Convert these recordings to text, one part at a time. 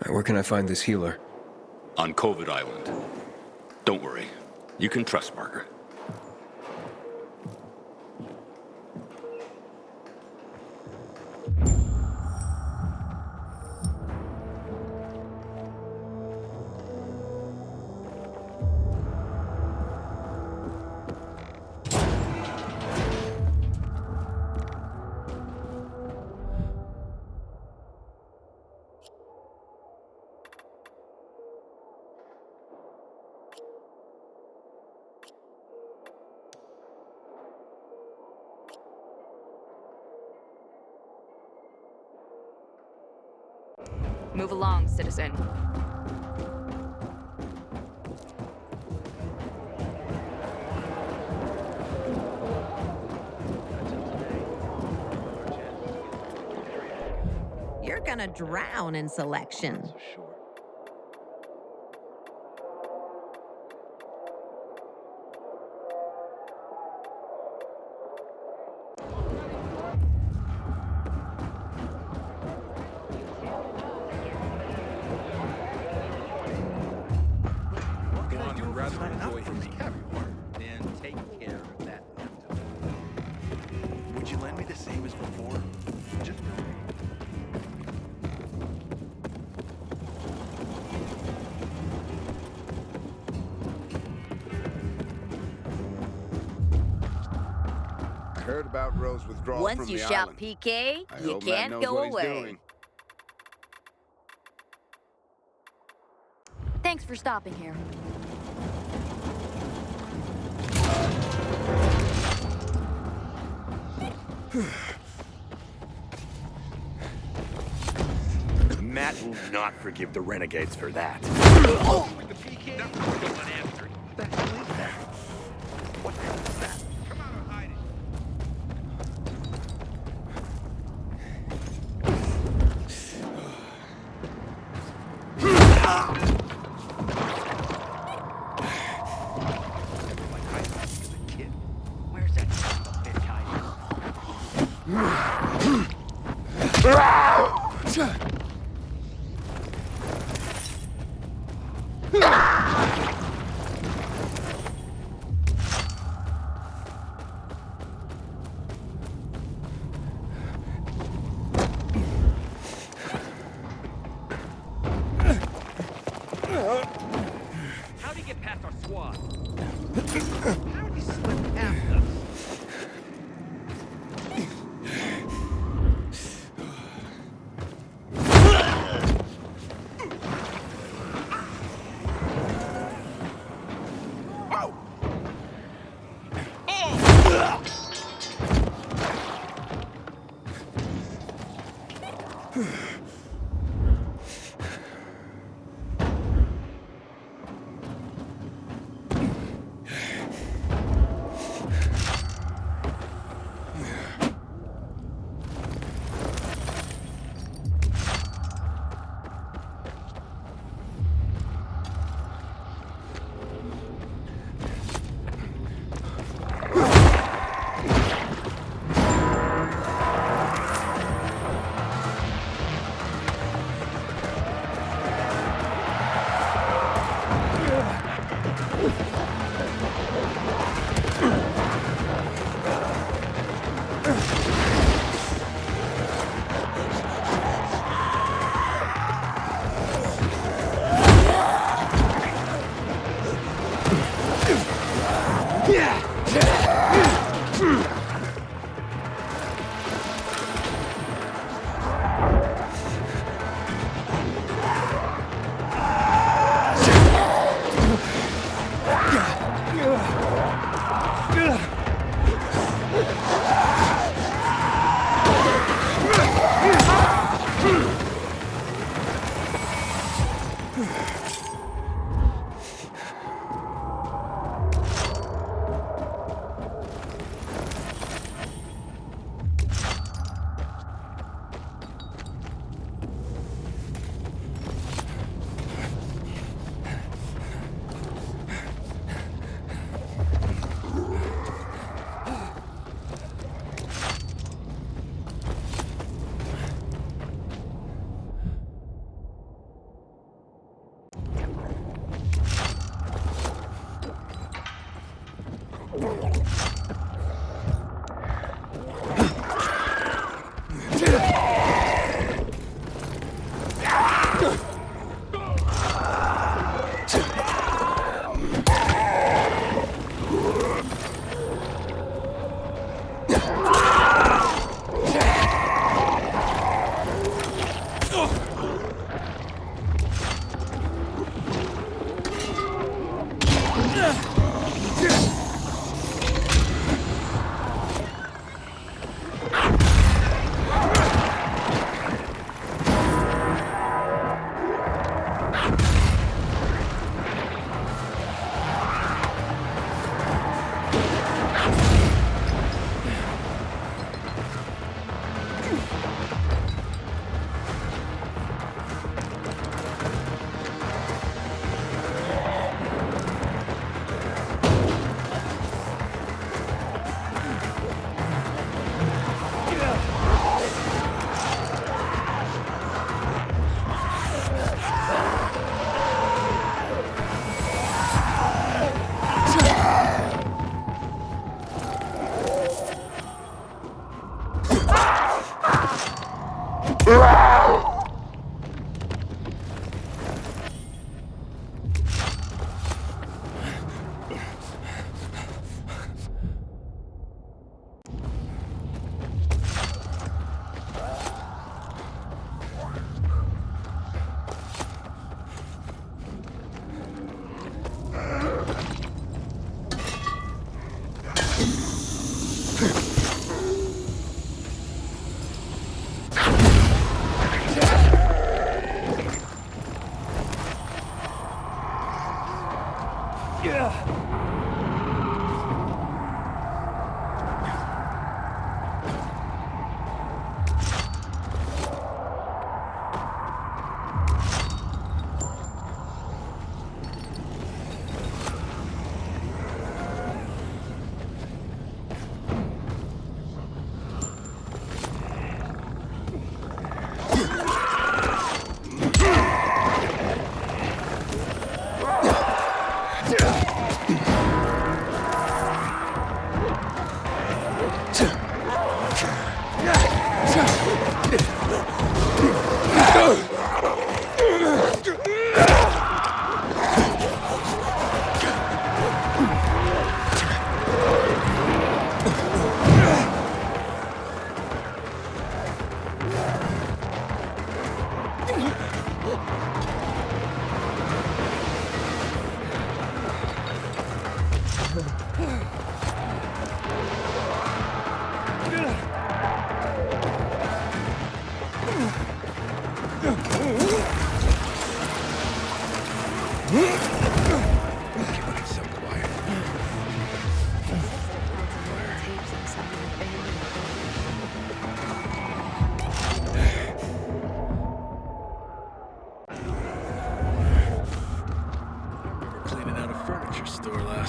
Where can I find this healer? On COVID Island. Don't worry. You can trust Margaret. Move along, citizen. You're gonna drown in selection. Would you lend me the same as before? Just for me. I heard about Rose withdrawal Once from you the shout island. PK, I you hope Matt can't knows go what he's away. doing. Thanks for stopping here. Matt will not forgive the renegades for that. With the PK? That was still unanswered. What the hell is that? What the hell is that? Come out of hiding. Like I was a kid. Where's that bitch hiding? How'd he get past our squad? How'd he slip past us?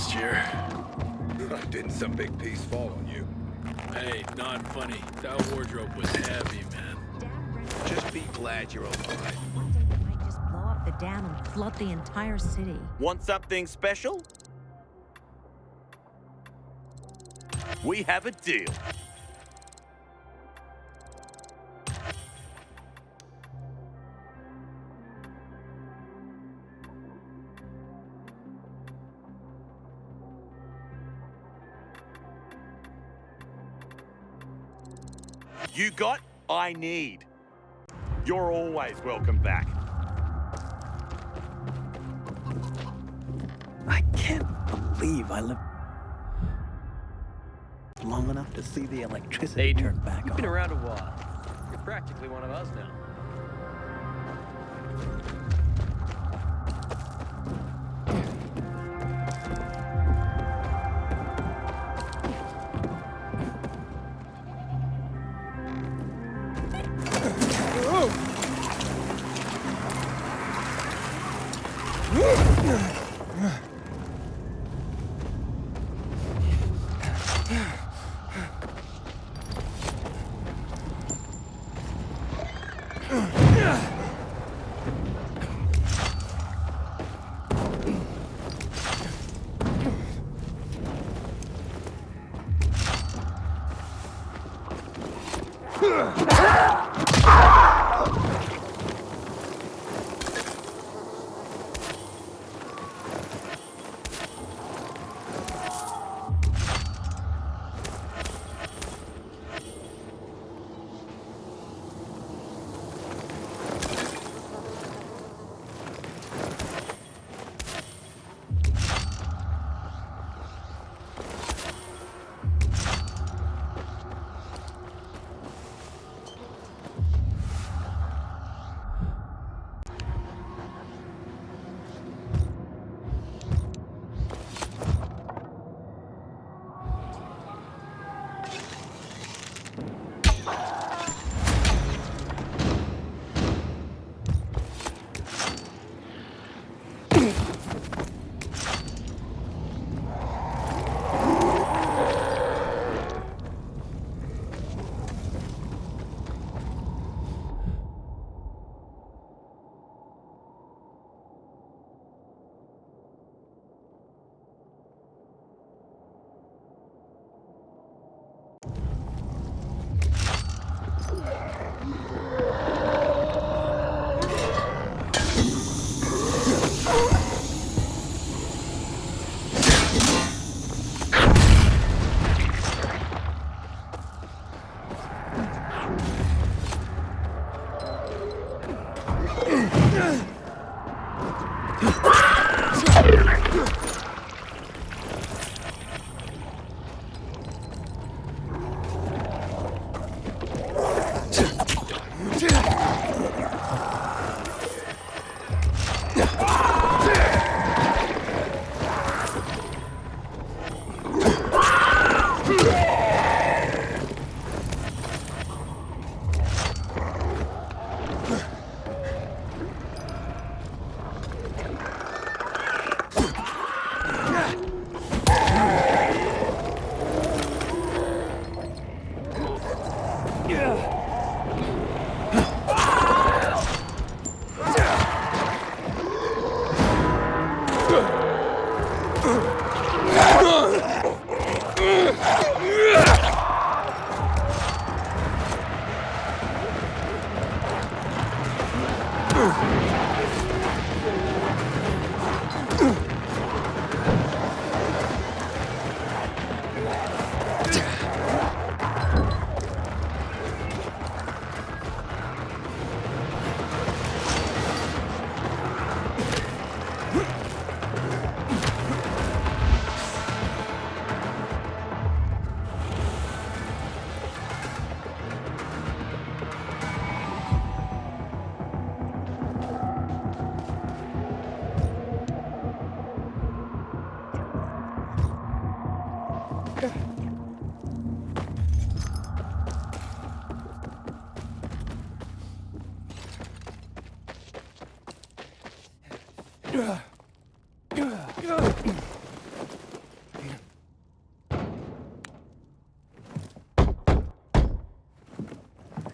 last year. Didn't some big piece fall on you? Hey, not funny. That wardrobe was heavy, man. Just be glad you're alive. One day they might just blow up the dam and flood the entire city. Want something special? We have a deal. You got, I need. You're always welcome back. I can't believe I lived long enough to see the electricity turn back You've on. been around a while. You're practically one of us now.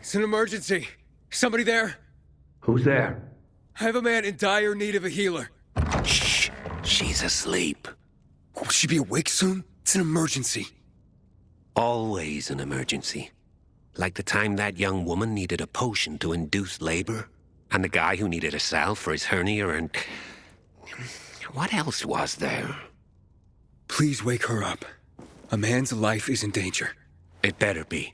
It's an emergency. Somebody there? Who's there? I have a man in dire need of a healer. Shh. She's asleep. Will she be awake soon? It's an emergency. Always an emergency. Like the time that young woman needed a potion to induce labor, and the guy who needed a salve for his hernia, and... what else was there? Please wake her up. A man's life is in danger. It better be.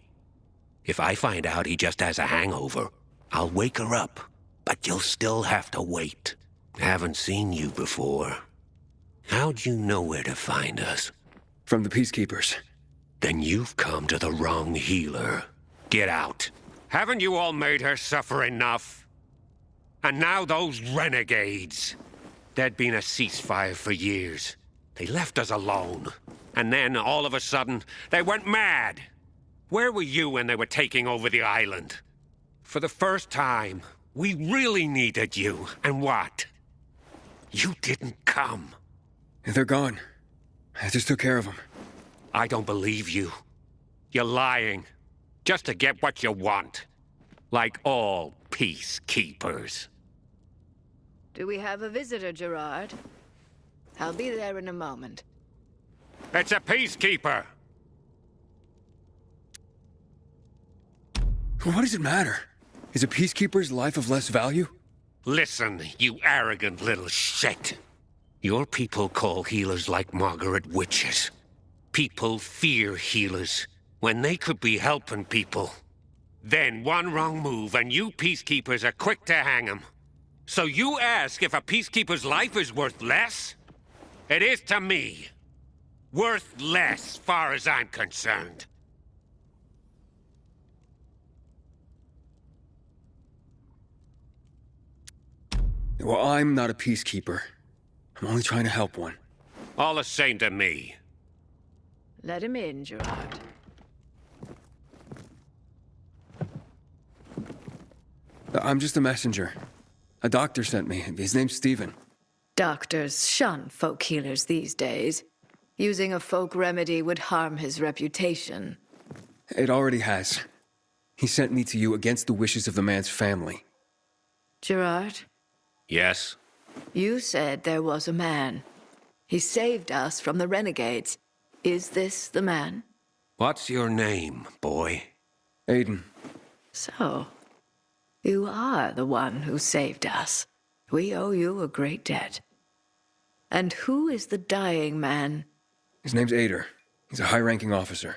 If I find out he just has a hangover, I'll wake her up. But you'll still have to wait. Haven't seen you before. How'd you know where to find us? From the Peacekeepers. Then you've come to the wrong healer. Get out. Haven't you all made her suffer enough? And now those renegades. There'd been a ceasefire for years. They left us alone. And then, all of a sudden, they went mad. Where were you when they were taking over the island? For the first time, we really needed you. And what? You didn't come. They're gone. I just took care of them. I don't believe you. You're lying. Just to get what you want. Like all peacekeepers. Do we have a visitor, Gerard? I'll be there in a moment. It's a peacekeeper! What does it matter? Is a peacekeeper's life of less value? Listen, you arrogant little shit. Your people call healers like Margaret witches. People fear healers when they could be helping people. Then one wrong move and you peacekeepers are quick to hang 'em. So you ask if a peacekeeper's life is worth less? It is to me. Worth less, far as I'm concerned. Well, I'm not a peacekeeper. I'm only trying to help one. All the same to me. Let him in, Gerard. I'm just a messenger. A doctor sent me. His name's Stephen. Doctors shun folk healers these days. Using a folk remedy would harm his reputation. It already has. He sent me to you against the wishes of the man's family. Gerard? Yes? You said there was a man. He saved us from the renegades. Is this the man? What's your name, boy? Aiden. So, you are the one who saved us. We owe you a great debt. And who is the dying man? His name's Ader. He's a high-ranking officer.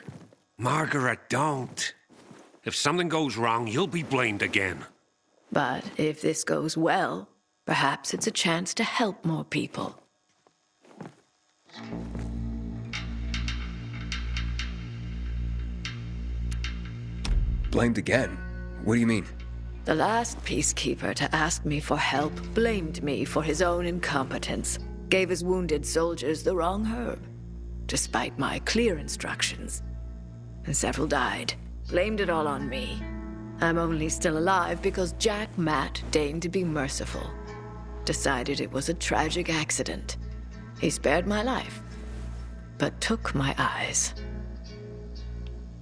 Margaret, don't. If something goes wrong, you'll be blamed again. But if this goes well, perhaps it's a chance to help more people. Blamed again? What do you mean? The last peacekeeper to ask me for help blamed me for his own incompetence. Gave his wounded soldiers the wrong herb, despite my clear instructions. And several died. Blamed it all on me. I'm only still alive because Jack Matt deigned to be merciful. Decided it was a tragic accident. He spared my life, but took my eyes.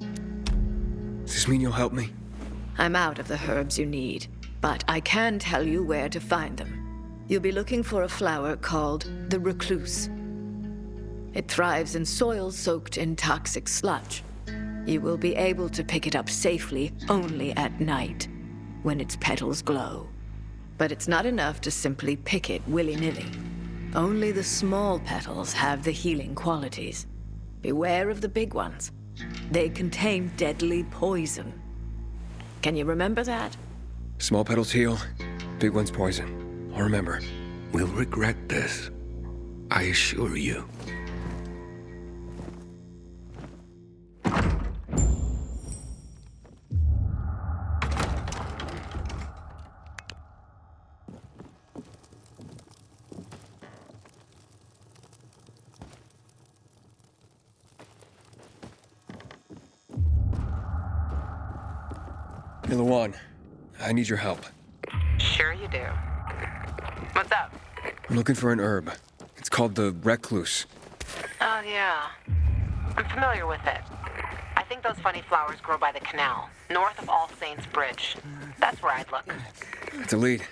Does this mean you'll help me? I'm out of the herbs you need, but I can tell you where to find them. You'll be looking for a flower called the recluse. It thrives in soil soaked in toxic sludge. You will be able to pick it up safely only at night, when its petals glow. But it's not enough to simply pick it willy-nilly. Only the small petals have the healing qualities. Beware of the big ones. They contain deadly poison. Can you remember that? Small petals heal, big ones poison. I'll remember. We'll regret this. I assure you. Hey, Lawan, I need your help. Sure you do. What's up? I'm looking for an herb. It's called the recluse. Oh, yeah. I'm familiar with it. I think think those funny flowers grow by the canal, north of All Saints Bridge. That's where I'd look. It's a lead.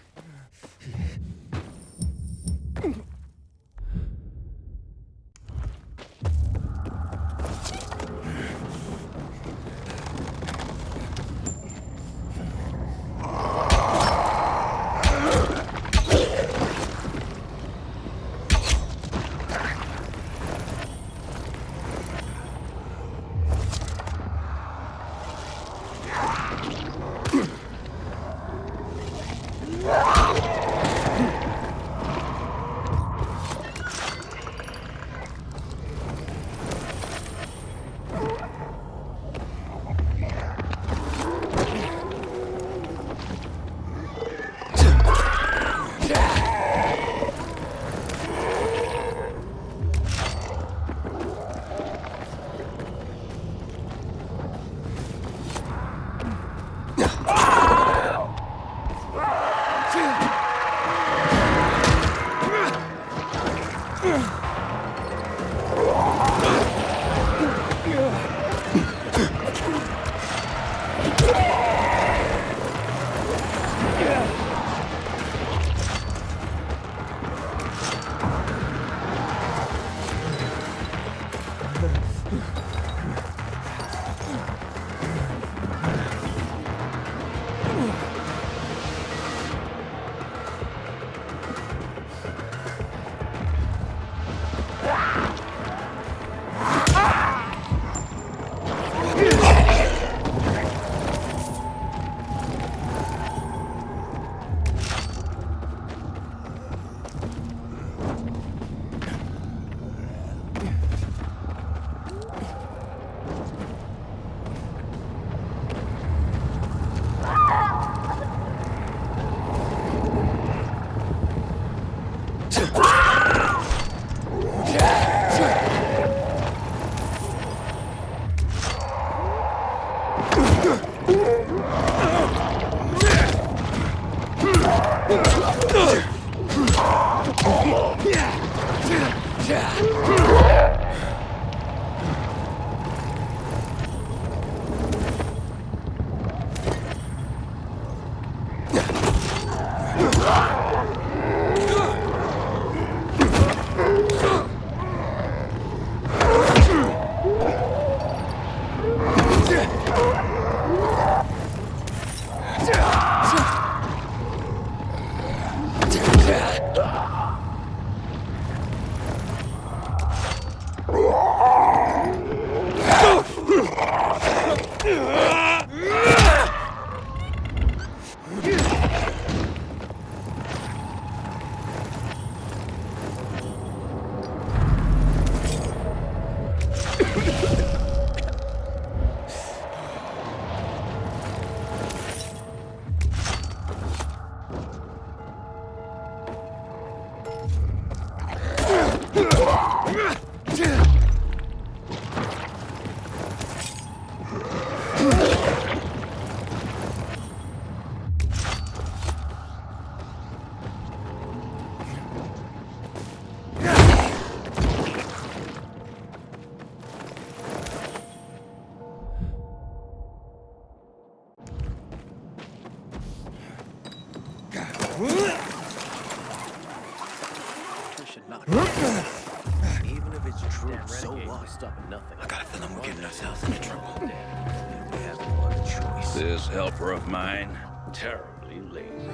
Even if it's true, so what? Stopping nothing. I got a feeling we're getting ourselves into trouble. We have one choice. This helper of mine, terribly lazy.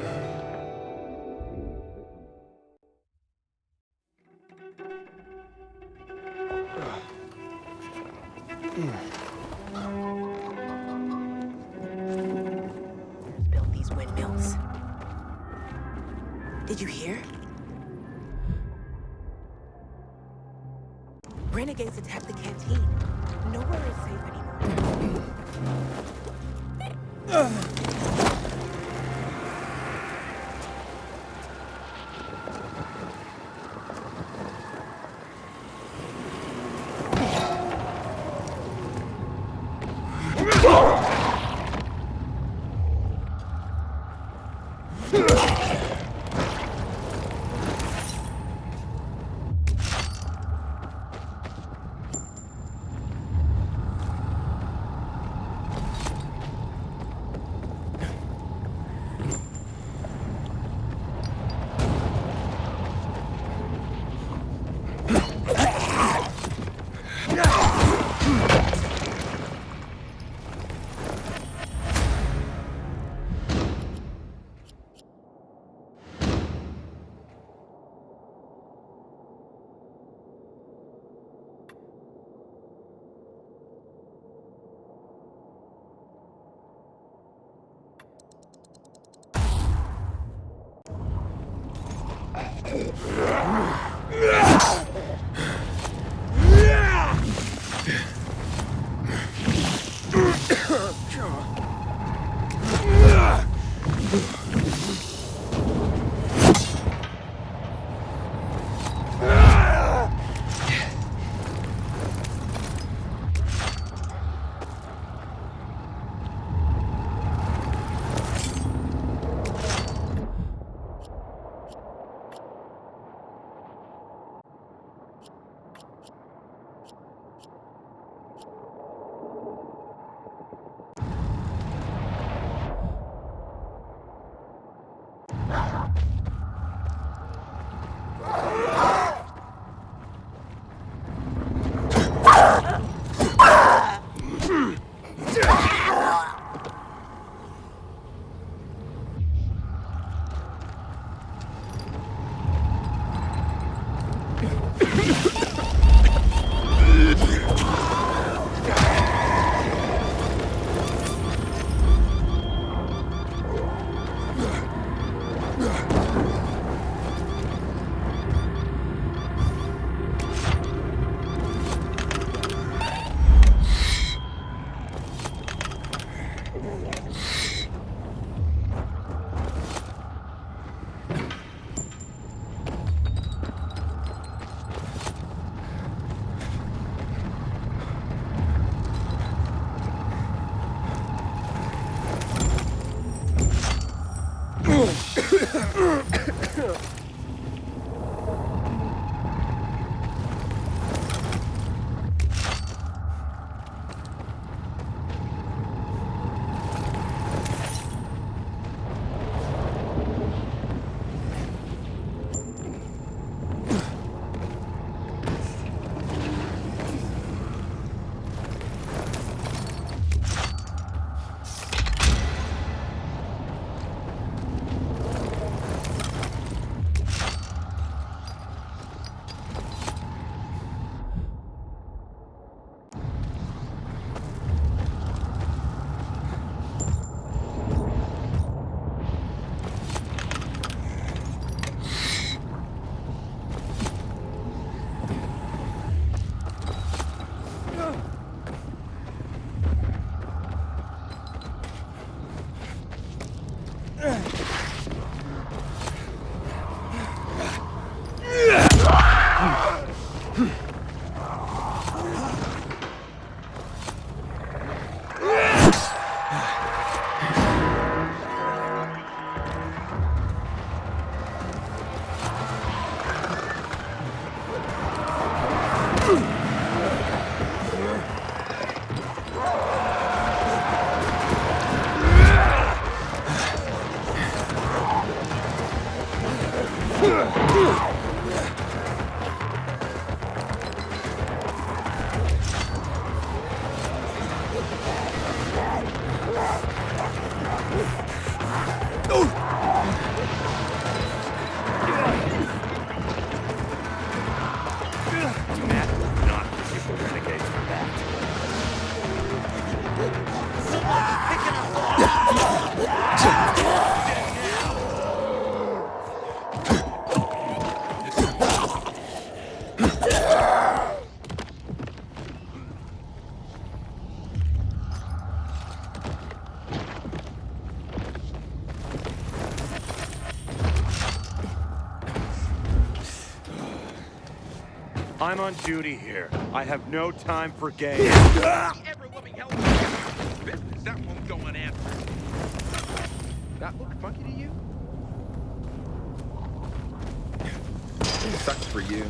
Build these windmills. Did you hear? Renegades attacked the canteen. Nowhere is safe anymore. I'm on duty here. I have no time for games. Every woman yells business. That won't go unanswered. That look funky to you? Sucks for you.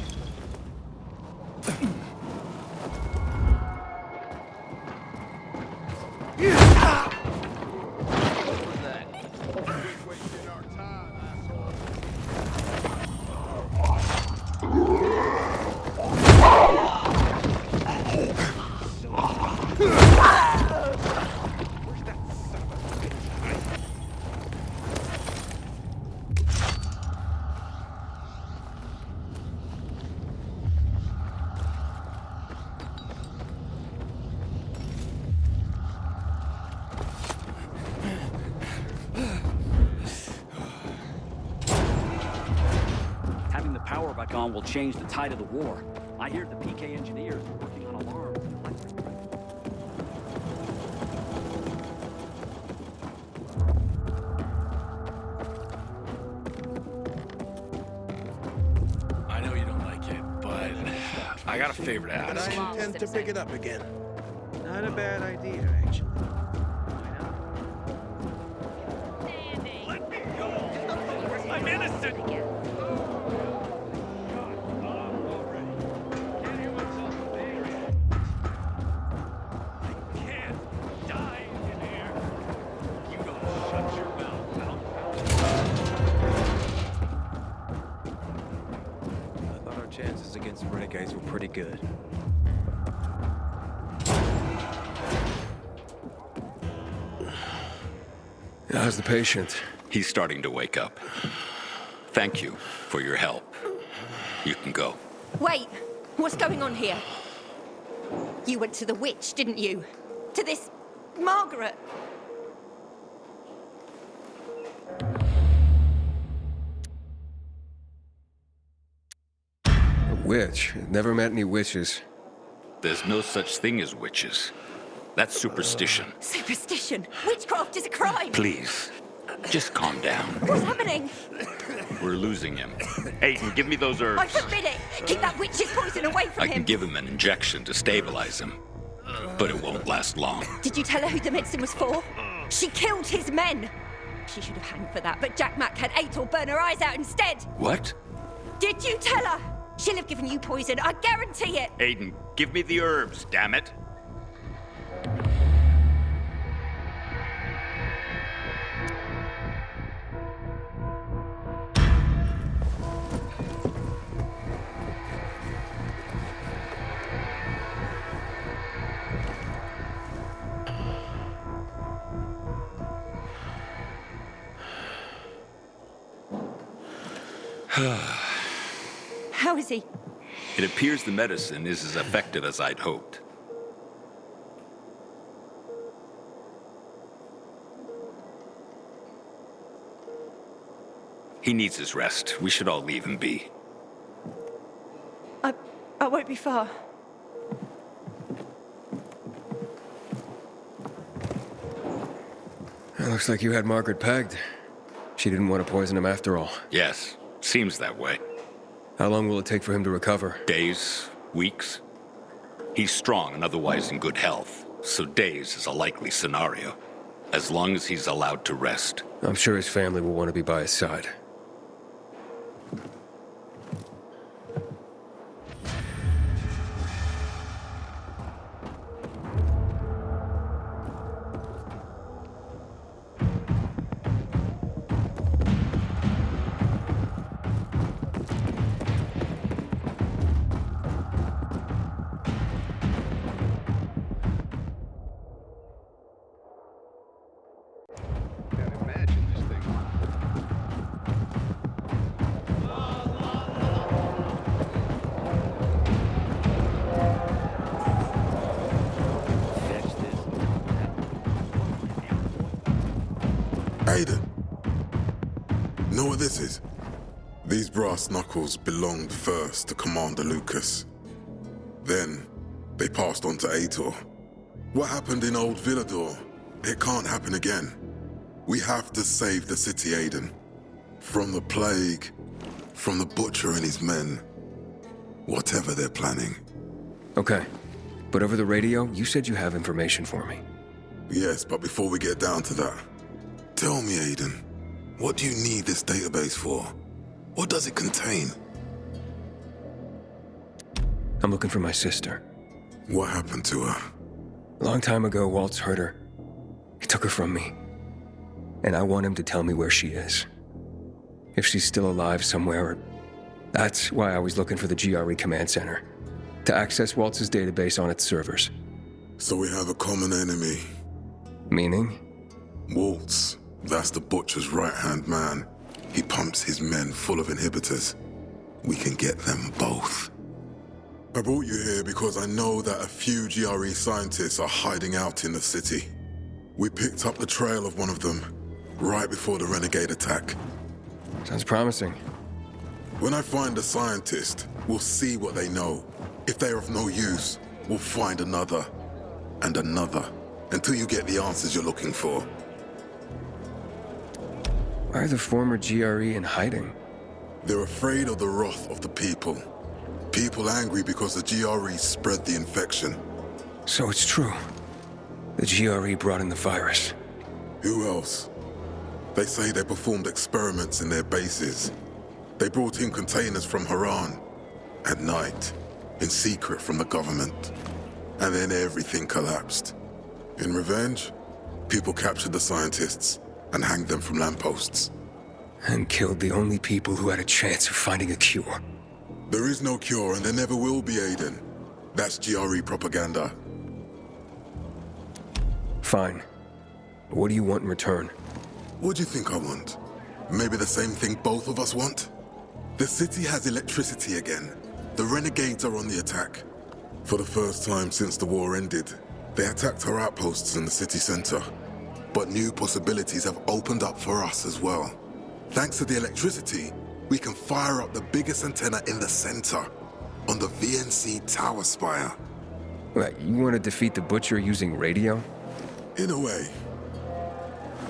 power back on will change the tide of the war. I hear the PK engineers are working on alarms and electric. I know you don't like it, but I got a favor to And ask. I intend to pick it up again. Not a bad idea, actually. Let me go! I'm innocent! Chances against renegades were pretty good. How's the patient? He's starting to wake up. Thank you for your help. You can go. Wait! What's going on here? You went to the witch, didn't you? To this... Margaret! A witch? Never met any witches. There's no such thing as witches. That's superstition. Superstition! Witchcraft is a crime! Please, just calm down. What's happening? We're losing him. Aiden, give me those herbs. I forbid it! Keep that witch's poison away from I him! can give him an injection to stabilize him, but it won't last long. Did you tell her who the medicine was for? She killed his men! She should have hanged for that, but Jack Mack had Aitor burn her eyes out instead! What? Did you tell her? She'll have given you poison, I guarantee it! Aiden, give me the herbs, damn it. How is he? It appears the medicine is as effective as I'd hoped. He needs his rest. We should all leave him be. I won't be far. It looks like you had Margaret pegged. She didn't want to poison him after all. Yes, seems that way. How long will it take for him to recover? Days, weeks. He's strong and otherwise in good health, so days is a likely scenario, as long as he's allowed to rest. I'm sure his family will want to be by his side. Aiden, know what this is? These brass knuckles belonged first to Commander Lucas. Then, they passed on to Aitor. What happened in Old Villador, it can't happen again. We have to save the city, Aiden. From the plague, from the Butcher and his men. Whatever they're planning. Okay. But over the radio, you said you have information for me. Yes, but before we get down to that, tell me, Aiden, what do you need this database for? What does it contain? I'm looking for my sister. What happened to her? A long time ago, Waltz hurt her. He took her from me. And I want him to tell me where she is. If she's still alive somewhere. That's why I was looking for the GRE command center. To access Waltz's database on its servers. So we have a common enemy. Meaning? Waltz. That's the Butcher's right-hand man. He pumps his men full of inhibitors. We can get them both. I brought you here because I know that a few GRE scientists are hiding out in the city. We picked up the trail of one of them right before the renegade attack. Sounds promising. When I find a scientist, we'll see what they know. If they're of no use, we'll find another. And another. Until you get the answers you're looking for. Why are the former GRE in hiding? They're afraid of the wrath of the people. People angry because the GRE spread the infection. So it's true. The GRE brought in the virus. Who else? They say they performed experiments in their bases. They brought in containers from Haran. At night. In secret from the government. And then everything collapsed. In revenge, people captured the scientists and hanged them from lampposts. And killed the only people who had a chance of finding a cure. There is no cure and there never will be, Aiden. That's GRE propaganda. Fine. What do you want in return? What do you think I want? Maybe the same thing both of us want? The city has electricity again. The renegades are on the attack. For the first time since the war ended, they attacked our outposts in the city center. But new possibilities have opened up for us as well. Thanks to the electricity, we can fire up the biggest antenna in the center, on the VNC tower spire. What, you want to defeat the Butcher using radio? In a way.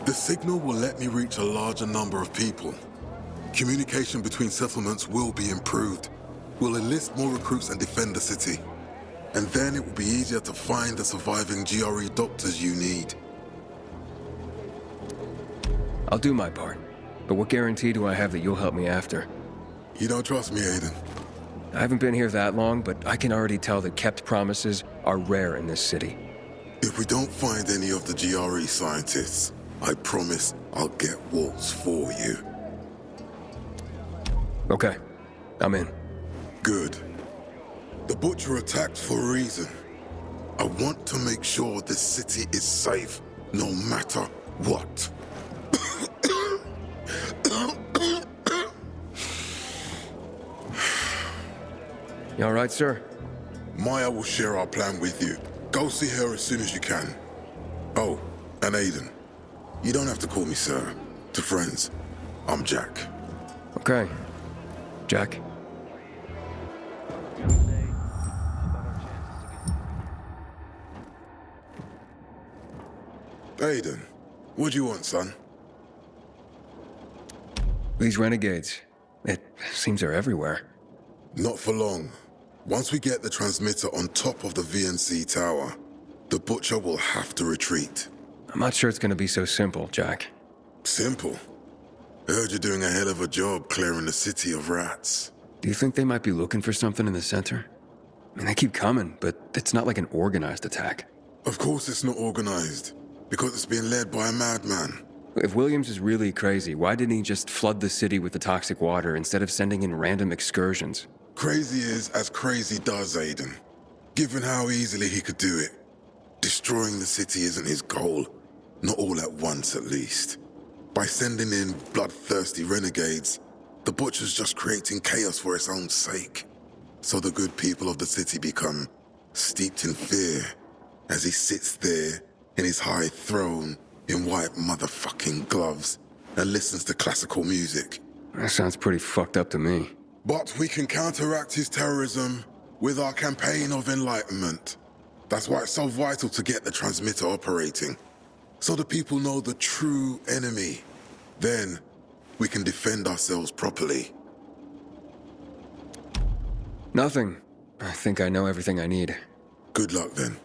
The signal will let me reach a larger number of people. Communication between settlements will be improved. We'll enlist more recruits and defend the city. And then it will be easier to find the surviving GRE doctors you need. I'll do my part. But what guarantee do I have that you'll help me after? You don't trust me, Aiden? I haven't been here that long, but I can already tell that kept promises are rare in this city. If we don't find any of the GRE scientists, I promise I'll get Waltz for you. Okay, I'm in. Good. The Butcher attacked for a reason. I want to make sure this city is safe, no matter what. You all right, sir? Maya will share our plan with you. Go see her as soon as you can. Oh, and Aiden. You don't have to call me sir. To friends, I'm Jack. Okay. Jack. Aiden, what do you want, son? These renegades. It seems they're everywhere. Not for long. Once we get the transmitter on top of the VNC tower, the Butcher will have to retreat. I'm not sure it's gonna be so simple, Jack. Simple? I heard you're doing a hell of a job clearing the city of rats. Do you think they might be looking for something in the center? I mean, they keep coming, but it's not like an organized attack. Of course it's not organized, because it's being led by a madman. If Williams is really crazy, why didn't he just flood the city with the toxic water instead of sending in random excursions? Crazy is as crazy does, Aiden. Given how easily he could do it. Destroying the city isn't his goal. Not all at once, at least. By sending in bloodthirsty renegades, the Butcher's just creating chaos for its own sake. So the good people of the city become steeped in fear as he sits there in his high throne in white motherfucking gloves and listens to classical music. That sounds pretty fucked up to me. But we can counteract his terrorism with our campaign of enlightenment. That's why it's so vital to get the transmitter operating, so the people know the true enemy. Then we can defend ourselves properly. Nothing. I think I know everything I need. Good luck then.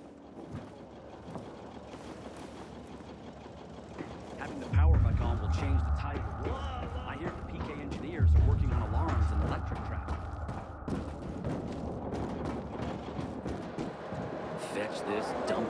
Having the power icon will change the tide of the world. I hear the PK engineers are working on alarms and electric trap. Fetch this, dump